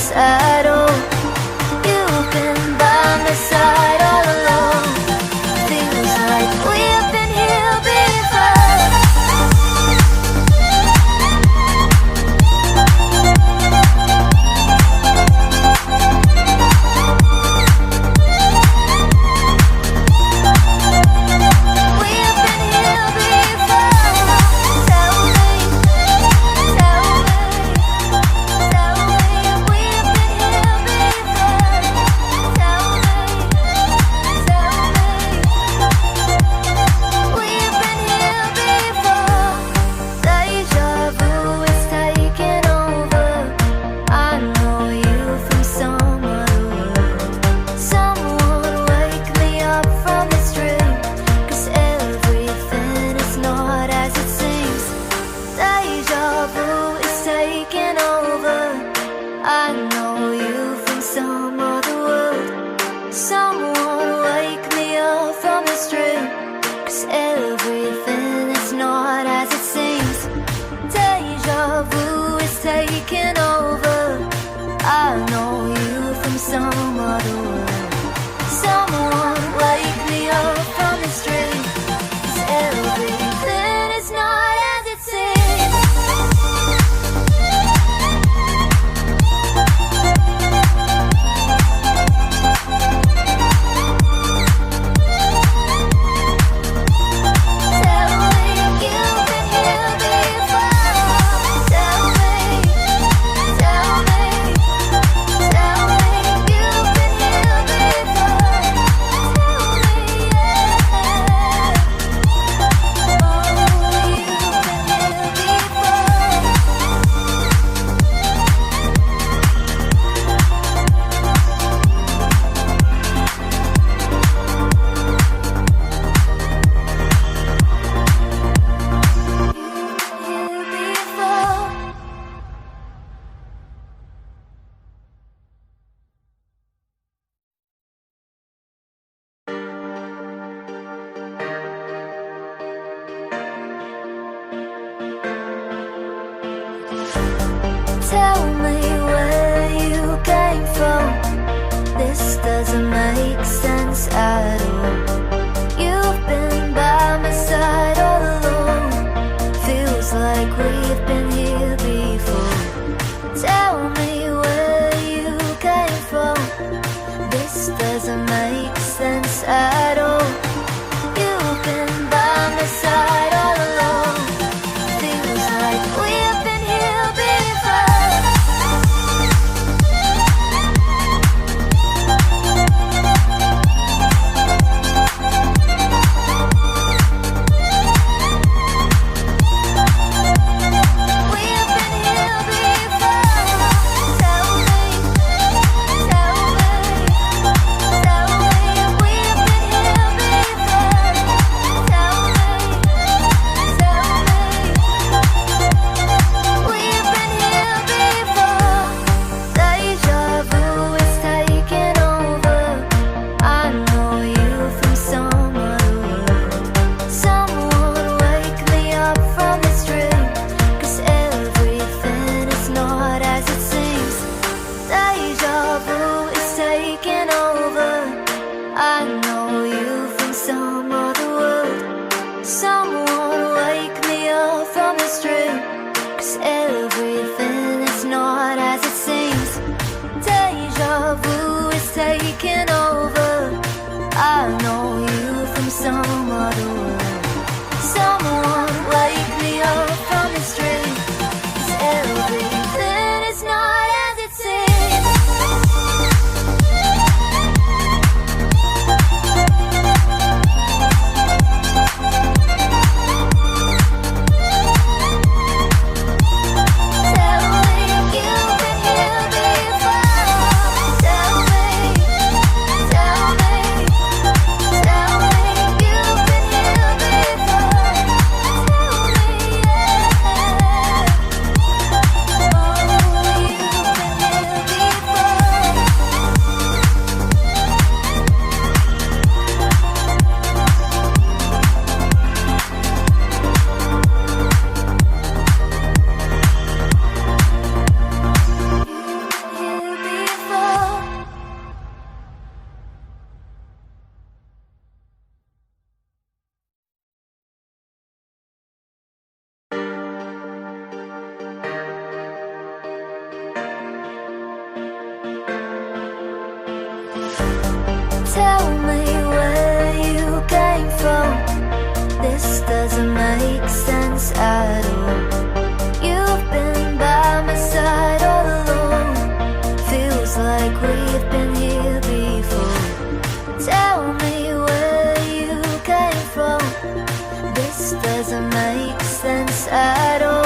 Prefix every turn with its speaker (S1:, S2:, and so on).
S1: sense at all. You've been by my side all along. Feels like we've been here before. We've been here before. Tell me, tell me, tell me if we've been here before. Tell me, tell me, we've been here before. Deja vu is taking over. I know you from some other world. Someone wake me up from this dream, 'cause everything is not as it seems. Deja vu is taking over. I know you from some other world. Someone wake me up from this dream, 'cause everything is not as it seems. Deja vu is taking over. I know you from some other world. Someone wake me up from this dream, 'cause everything is not as it seems. Tell me you've been here before. Tell me, tell me, tell me you've been here before. Tell me, yeah. Oh, you've been here before. Here before. Tell me where you came from. This doesn't make sense at all. You've been by my side all along. Feels like we've been here before. Tell me where you came from. This doesn't make sense at all. You've been by my side all along. Feels like we've been here before. We've been here before. Tell me, tell me, tell me if we've been here doesn't make sense at all.